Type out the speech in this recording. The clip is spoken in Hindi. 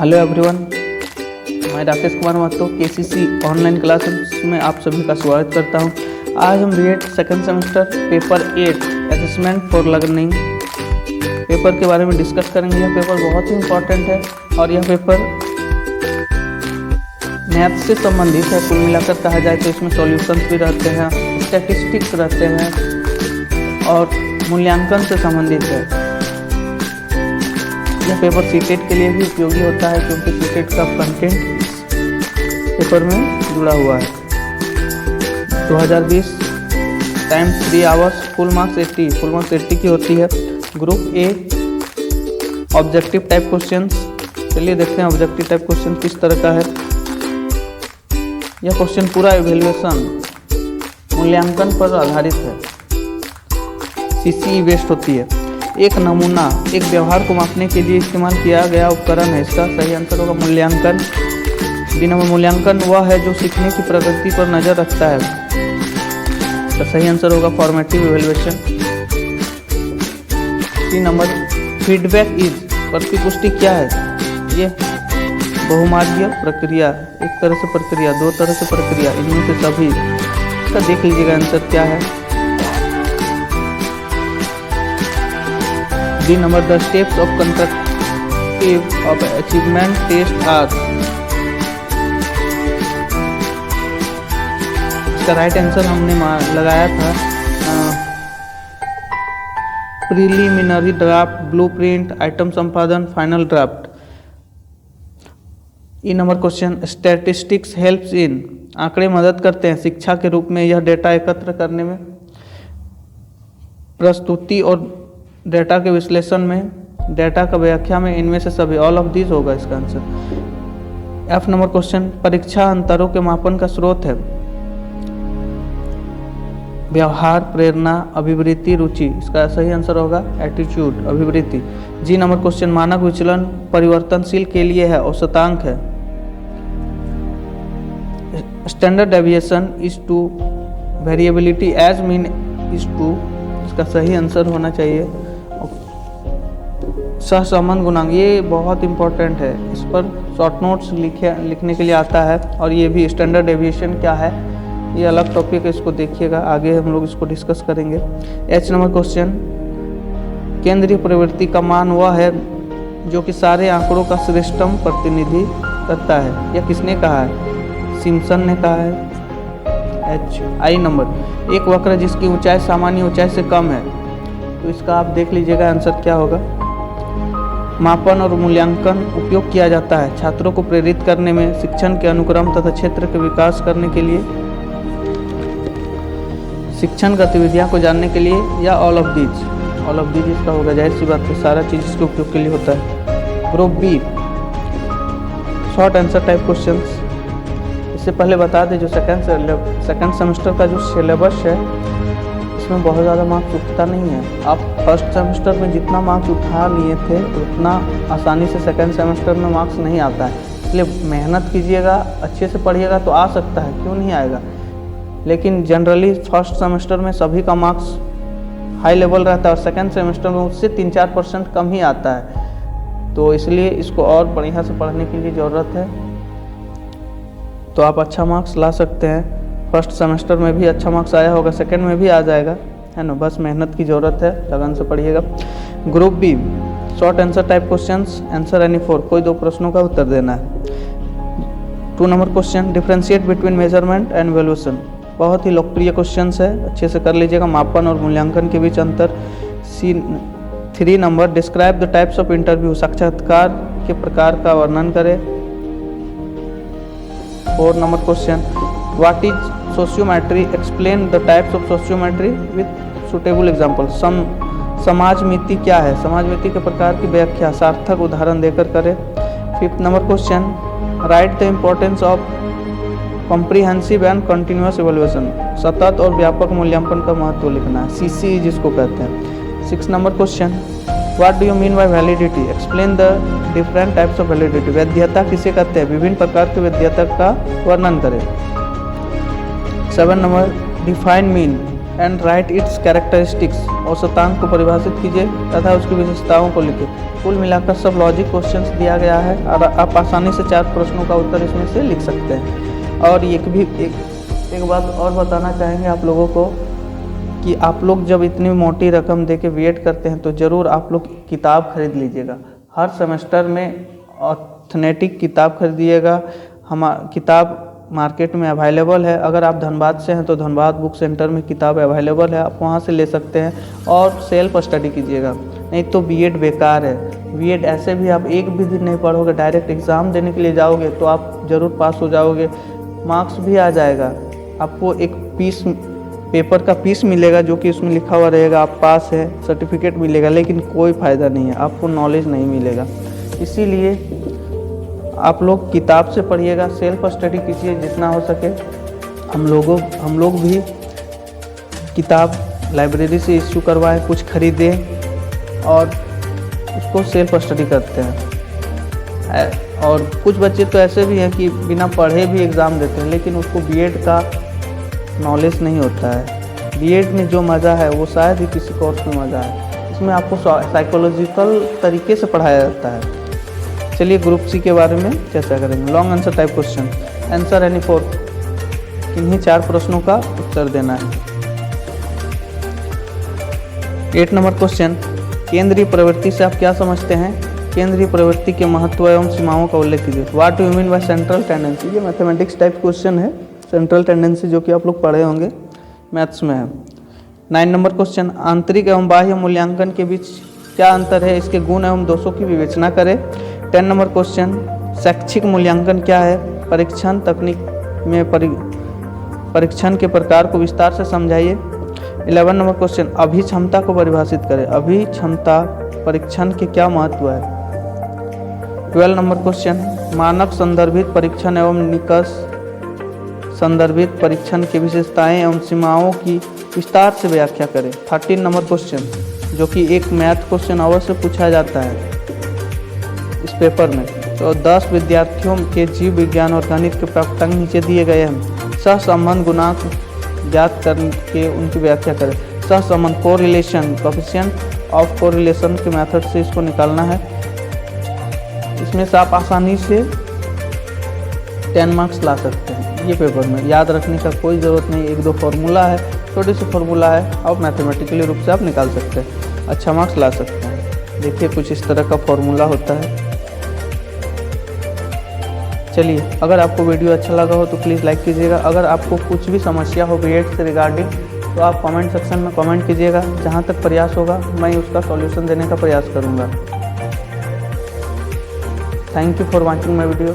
हेलो एवरीवन, मैं Rakesh Kumar Mahto KCC online classes में आप सभी का स्वागत करता हूं। आज हम BEd second semester paper 8 assessment for learning paper के बारे में डिस्कस करेंगे। यह पेपर बहुत ही इम्पोर्टेंट है और यह पेपर मैथ से संबंधित है। कुल मिलाकर कहा जाए तो इसमें सॉल्यूशंस भी रहते हैं, स्टैटिस्टिक्स रहते हैं और मूल्यांकन से संबंधित है। यह पेपर सीटेट के लिए भी उपयोगी होता है क्योंकि सीटेट का कंटेंट पेपर में जुड़ा हुआ है। 2020 टाइम 3 आवर्स, फुल मार्क्स 80 की होती है। Group A objective type questions. चलिए देखते हैं ऑब्जेक्टिव टाइप क्वेश्चन किस तरह का है। यह क्वेश्चन पूरा इवैल्यूएशन मूल्यांकन पर आधारित है। सीसीई बेस्ड होती है। एक नमूना एक व्यवहार को मापने के लिए इस्तेमाल किया गया उपकरण है। इसका सही आंसर होगा मूल्यांकन। बी नंबर मूल्यांकन वह है जो सीखने की प्रगति पर नजर रखता है। इसका सही आंसर होगा formative evaluation. C number feedback is प्रतिपुष्टि क्या है? ये बहुमार्गीय प्रक्रिया, एक तरह से प्रक्रिया, दो तरह से प्रक्रिया, इनमें से सभी। इसका देख लीजिएगा आंसर क्या है। D number the steps of constructive of achievement test are. इसका राइट आंसर हमने लगाया था प्रीलिमिनरी ड्राफ्ट, ब्लूप्रिंट, आइटम संपादन, final draft. E number question statistics helps in. आंकड़े मदद करते हैं शिक्षा के रूप में। यह डेटा एकत्र करने में, प्रस्तुति और डेटा के विश्लेषण में, डेटा का व्याख्या में, इनमें से सभी। ऑल ऑफ दिस होगा इसका आंसर। एफ नंबर क्वेश्चन परीक्षा अंतरों के मापन का स्रोत है। व्यवहार, प्रेरणा, अभिवृत्ति, रुचि। इसका सही आंसर होगा एटीट्यूड, अभिवृत्ति। जी नंबर क्वेश्चन मानक विचलन परिवर्तनशील के लिए है, औसतांक है। Standard deviation is to variability as mean is to. इसका सही आंसर होना चाहिए सहसंबंध गुणांक। ये बहुत इंपॉर्टेंट है, इस पर शॉर्ट नोट्स लिखने के लिए आता है। और ये भी स्टैंडर्ड डेविएशन क्या है, ये अलग टॉपिक है, इसको देखिएगा, आगे हम लोग इसको डिस्कस करेंगे। एच नंबर क्वेश्चन केंद्रीय प्रवृत्ति का मान वह है जो कि सारे आंकड़ों का श्रेष्ठतम प्रतिनिधि करता है। यह किसने कहा है? सिम्पसन ने कहा है। एच। आई नंबर एक वक्र जिसकी ऊंचाई सामान्य ऊंचाई से कम है। तो इसका आप देख लीजिएगा आंसर क्या होगा। मापन और मूल्यांकन उपयोग किया जाता है छात्रों को प्रेरित करने में, शिक्षण के अनुक्रम तथा क्षेत्र के विकास करने के लिए, शिक्षण गतिविधियां को जानने के लिए, या all of these. All of these इसका होगा, जाहिर सी बात है, सारा चीज इसके उपयोग के लिए होता है। Group B short answer type questions. इससे पहले बता दें जो सेकंड सेमेस्टर का जो सिलेबस है इसमें बहुत ज़्यादा मार्क्स उठता नहीं है। आप फर्स्ट सेमेस्टर में जितना मार्क्स उठा लिए थे उतना आसानी से सेकंड सेमेस्टर में मार्क्स नहीं आता है। इसलिए मेहनत कीजिएगा, अच्छे से पढ़िएगा तो आ सकता है, क्यों नहीं आएगा। लेकिन जनरली फर्स्ट सेमेस्टर में सभी का मार्क्स हाई लेवल रहता है और सेकंड सेमेस्टर में उससे 3-4% कम ही आता है। तो इसलिए इसको और बढ़िया से पढ़ने की लिए ज़रूरत है, तो आप अच्छा मार्क्स ला सकते हैं। फर्स्ट सेमेस्टर में भी अच्छा मार्क्स आया होगा, सेकंड में भी आ जाएगा, है ना। बस मेहनत की ज़रूरत है, लगन से पढ़िएगा। Group B short answer type questions, answer any 4, कोई 2 प्रश्नों का उत्तर देना है। 2 number question differentiate between measurement and valuation. बहुत ही लोकप्रिय क्वेश्चन है, अच्छे से कर लीजिएगा। मापन और मूल्यांकन के बीच अंतर। C 3 number describe the types of interview. साक्षात्कार के प्रकार का वर्णन करें। 4 number question what is sociometry, explain the types of sociometry with suitable example. समाजमिति क्या है? समाजमिति के प्रकार की व्याख्या सार्थक उदाहरण देकर करें। 5th number question right the importance of comprehensive and continuous evaluation. सतत और व्यापक मूल्यांकन का महत्व लिखना है, सीसी जिसको कहते हैं। 6 number question what do you mean by validity, explain the different types of validity. वैधता किसे कहते हैं? विभिन्न प्रकार की वैधता का वर्णन करें। 7 number define mean, and write its characteristics, औसतांक को परिभाषित कीजिए तथा उसकी विशेषताओं को लिखिए। कुल मिलाकर सब लॉजिक क्वेश्चंस दिया गया है और आप आसानी से 4 प्रश्नों का उत्तर इसमें से लिख सकते हैं। और एक बात और बताना चाहेंगे आप लोगों को कि आप लोग जब इतनी मोटी रकम दे के बीएड करते हैं तो ज़रूर आप लोग किताब खरीद लीजिएगा। हर सेमेस्टर में ऑथेंटिक किताब खरीदिएगा। किताब मार्केट में अवेलेबल है। अगर आप धनबाद से हैं तो धनबाद बुक सेंटर में किताब अवेलेबल है, आप वहाँ से ले सकते हैं और सेल्फ स्टडी कीजिएगा। नहीं तो बीएड बेकार है। बीएड ऐसे भी आप एक भी दिन नहीं पढ़ोगे, डायरेक्ट एग्ज़ाम देने के लिए जाओगे तो आप ज़रूर पास हो जाओगे, मार्क्स भी आ जाएगा। आपको एक पेपर का पीस मिलेगा जो कि उसमें लिखा हुआ रहेगा आप पास है, सर्टिफिकेट मिलेगा, लेकिन कोई फ़ायदा नहीं है, आपको नॉलेज नहीं मिलेगा। इसीलिए आप लोग किताब से पढ़िएगा, सेल्फ स्टडी कीजिए जितना हो सके। हम लोग भी किताब लाइब्रेरी से इश्यू करवाएं, कुछ खरीदें और उसको सेल्फ स्टडी करते हैं। और कुछ बच्चे तो ऐसे भी हैं कि बिना पढ़े भी एग्ज़ाम देते हैं, लेकिन उसको बीएड का नॉलेज नहीं होता है। बीएड में जो मज़ा है वो शायद ही किसी कोर्स में मज़ा है। इसमें आपको साइकोलॉजिकल तरीके से पढ़ाया जाता है। चलिए ग्रुप सी के बारे में चर्चा करेंगे। Long answer type question, answer any 4, इन्हीं 4 प्रश्नों का उत्तर देना है। 8 नंबर क्वेश्चन, केंद्रीय प्रवृत्ति से आप क्या समझते हैं? केंद्रीय प्रवृत्ति के महत्व एवं सीमाओं का उल्लेख कीजिए। What do you mean by central tendency? ये मैथमेटिक्स टाइप क्वेश्चन है, सेंट्रल टेंडेंसी, जो कि आप लोग पढ़े होंगे, मैथ्स में है। 9 नंबर क्वेश्चन, आंतरिक एवं बाह्य मूल्यांकन के बीच क्या अंतर है? इसके गुण एवं दोषों की विवेचना करें। 10 नंबर क्वेश्चन, शैक्षिक मूल्यांकन क्या है? परीक्षण तकनीक में परीक्षण के प्रकार को विस्तार से समझाइए। 11 नंबर क्वेश्चन, अभिक्षमता को परिभाषित करें। अभिक्षमता परीक्षण के क्या महत्व है? 12 नंबर क्वेश्चन, मानक संदर्भित परीक्षण एवं निकष संदर्भित परीक्षण की विशेषताएं एवं सीमाओं की विस्तार से व्याख्या करें। 13 नंबर क्वेश्चन, जो कि एक मैथ क्वेश्चन अवश्य पूछा जाता है इस पेपर में। तो 10 विद्यार्थियों के जीव विज्ञान और गणित के प्राप्तांक नीचे दिए गए हैं। सहसंबंध गुणांक ज्ञात करके उनकी व्याख्या करें। सहसंबंध कोरिलेशन, कोएफिशिएंट ऑफ कोरिलेशन के मेथड से इसको निकालना है। इसमें से आप आसानी से 10 मार्क्स ला सकते हैं। ये पेपर में याद रखने का कोई ज़रूरत नहीं, 1-2 फार्मूला है, छोटी सी फार्मूला है, और मैथमेटिकली रूप से आप निकाल सकते हैं, अच्छा मार्क्स ला सकते हैं। देखिए कुछ इस तरह का फार्मूला होता है। चलिए, अगर आपको वीडियो अच्छा लगा हो तो प्लीज़ लाइक कीजिएगा। अगर आपको कुछ भी समस्या हो बीएड से रिगार्डिंग तो आप कमेंट सेक्शन में कमेंट कीजिएगा। जहाँ तक प्रयास होगा मैं उसका सॉल्यूशन देने का प्रयास करूँगा। Thank you for watching my video.